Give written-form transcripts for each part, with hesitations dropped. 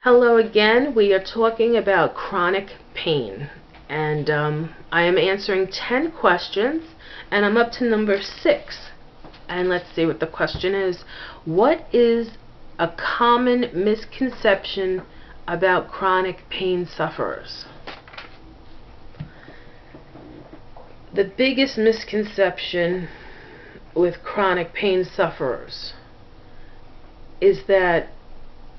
Hello again. We are talking about chronic pain, and I am answering 10 questions, and I'm up to number 6. And let's see what the question is. What is a common misconception about chronic pain sufferers? The biggest misconception with chronic pain sufferers is that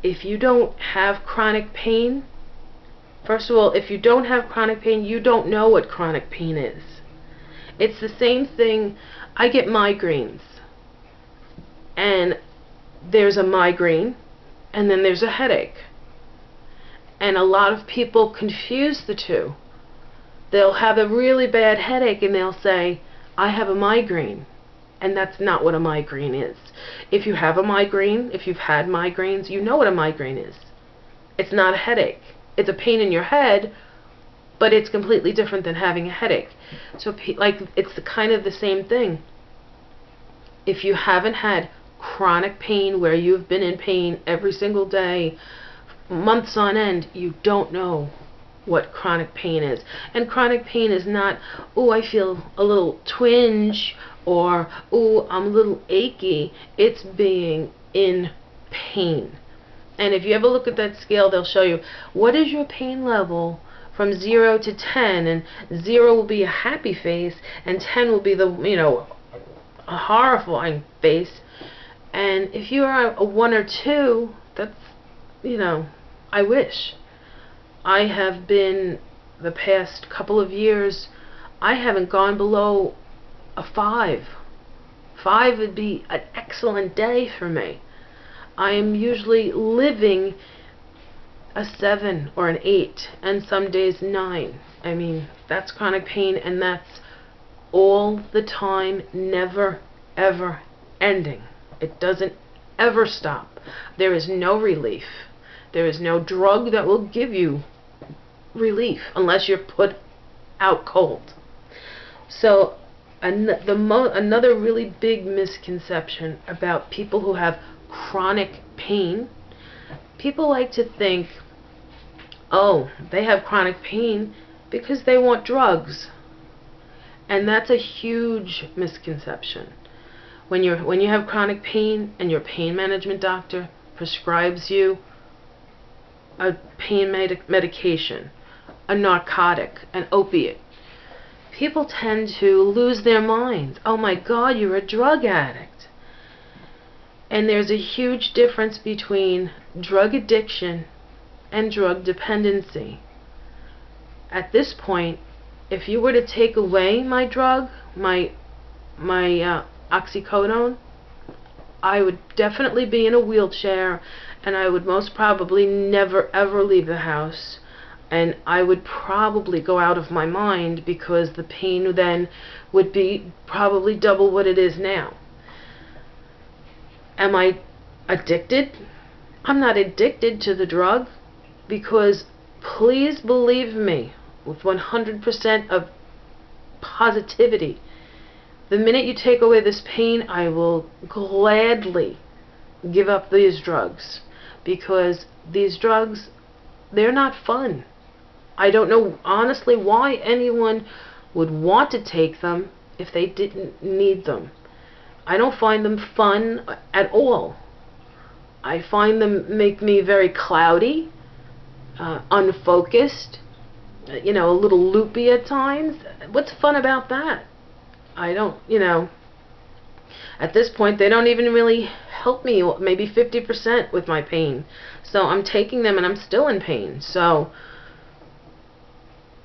if you don't have chronic pain, first of all, if you don't have chronic pain, you don't know what chronic pain is. It's the same thing. I get migraines, and there's a migraine, and then there's a headache. And a lot of people confuse the two. They'll have a really bad headache, and they'll say, I have a migraine. And that's not what a migraine is. If you have a migraine, if you've had migraines, you know what a migraine is. It's not a headache. It's a pain in your head, but it's completely different than having a headache. So, it's kind of the same thing. If you haven't had chronic pain where you've been in pain every single day, months on end, you don't know what chronic pain is. And chronic pain is not, oh, I feel a little twinge, or, oh, I'm a little achy. It's being in pain. And if you ever look at that scale, they'll show you, what is your pain level from 0 to 10? And 0 will be a happy face, and 10 will be the, a horrifying face. And if you are a 1 or 2, that's, I wish. I have been, the past couple of years, I haven't gone below a 5. 5 would be an excellent day for me. I am usually living a 7 or an 8, and some days 9. I mean, that's chronic pain, and that's all the time, never, ever ending. It doesn't ever stop. There is no relief. There is no drug that will give you relief unless you're put out cold. So another really big misconception about people who have chronic pain, people like to think, oh, they have chronic pain because they want drugs. And that's a huge misconception. When you have chronic pain and your pain management doctor prescribes you a pain medication, a narcotic, an opiate, people tend to lose their minds. Oh my God, you're a drug addict. And there's a huge difference between drug addiction and drug dependency. At this point, if you were to take away my drug, my oxycodone, I would definitely be in a wheelchair, and I would most probably never ever leave the house. And I would probably go out of my mind because the pain then would be probably double what it is now. Am I addicted? I'm not addicted to the drug, because please believe me with 100% of positivity, the minute you take away this pain, I will gladly give up these drugs, because these drugs, they're not fun. I don't know honestly why anyone would want to take them if they didn't need them. I don't find them fun at all. I find them make me very cloudy, unfocused, a little loopy at times. What's fun about that? I don't, at this point they don't even really help me, maybe 50% with my pain. So I'm taking them and I'm still in pain. So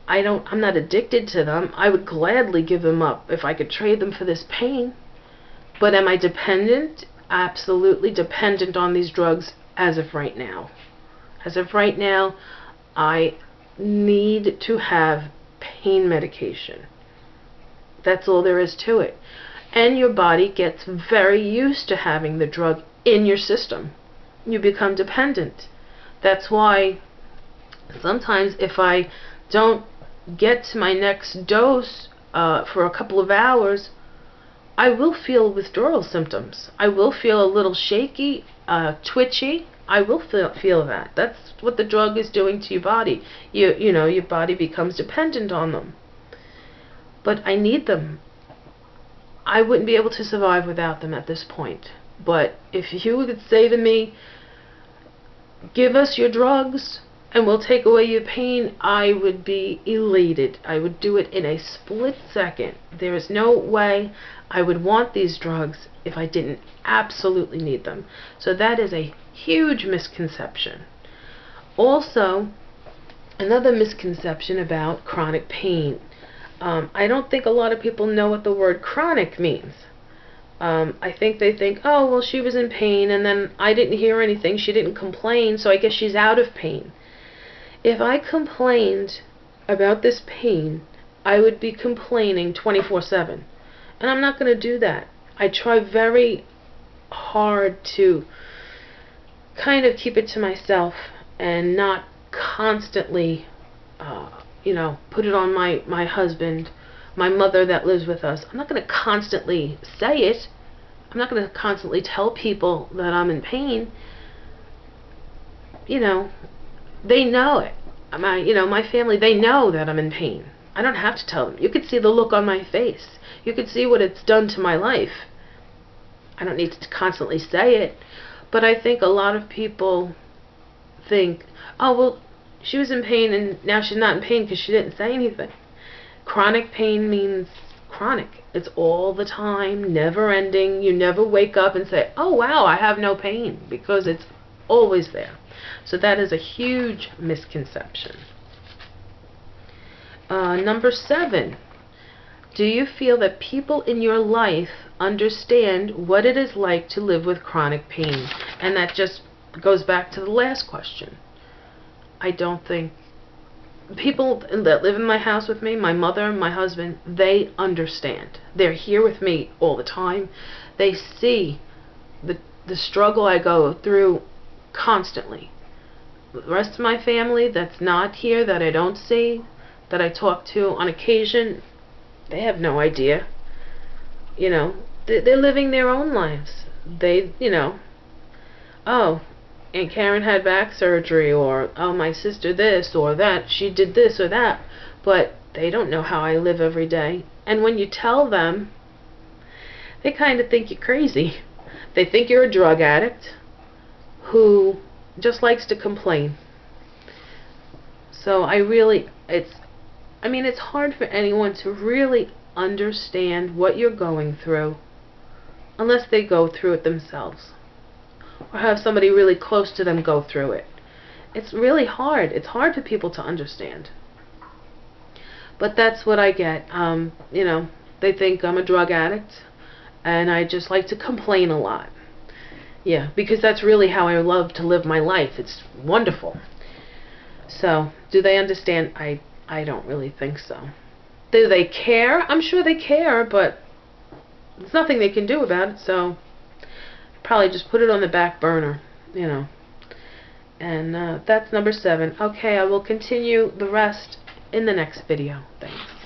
I'm not addicted to them. I would gladly give them up if I could trade them for this pain. But am I dependent? Absolutely dependent on these drugs as of right now. As of right now, I need to have pain medication. That's all there is to it. And your body gets very used to having the drug in your system. You become dependent. That's why sometimes if I don't get to my next dose for a couple of hours, I will feel withdrawal symptoms. I will feel a little shaky, twitchy. I will feel that. That's what the drug is doing to your body. You know, your body becomes dependent on them. But I need them. I wouldn't be able to survive without them at this point. But if you would say to me, give us your drugs and we'll take away your pain, I would be elated. I would do it in a split second. There is no way I would want these drugs if I didn't absolutely need them. So that is a huge misconception. Also, another misconception about chronic pain. I don't think a lot of people know what the word chronic means. I think they think, oh, well, she was in pain and then I didn't hear anything. She didn't complain, so I guess she's out of pain. If I complained about this pain, I would be complaining 24/7. And I'm not going to do that. I try very hard to kind of keep it to myself and not constantly, you know, put it on my husband, my mother that lives with us. I'm not going to constantly say it. I'm not going to constantly tell people that I'm in pain. You know, they know it. My family, they know that I'm in pain. I don't have to tell them. You could see the look on my face. You could see what it's done to my life. I don't need to constantly say it. But I think a lot of people think, oh, well, she was in pain and now she's not in pain because she didn't say anything. Chronic pain means chronic. It's all the time, never ending. You never wake up and say, oh, wow, I have no pain, because it's always there. So that is a huge misconception. Number 7, do you feel that people in your life understand what it is like to live with chronic pain? And that just goes back to the last question. I don't think people that live in my house with me, my mother, my husband, they understand. They're here with me all the time. They see the struggle I go through constantly. The rest of my family that's not here, that I don't see, that I talk to on occasion, they have no idea. You know, they're living their own lives. They, you know, oh, Aunt Karen had back surgery, or oh, my sister this or that, she did this or that, but they don't know how I live every day. And when you tell them, they kind of think you're crazy. They think you're a drug addict who just likes to complain. So it's hard for anyone to really understand what you're going through unless they go through it themselves, or have somebody really close to them go through it. It's really hard. It's hard for people to understand. But that's what I get. You know, they think I'm a drug addict and I just like to complain a lot. Yeah, because that's really how I love to live my life. It's wonderful. So, do they understand? I don't really think so. Do they care? I'm sure they care, but there's nothing they can do about it, so probably just put it on the back burner, you know. And that's number 7. Okay, I will continue the rest in the next video. Thanks.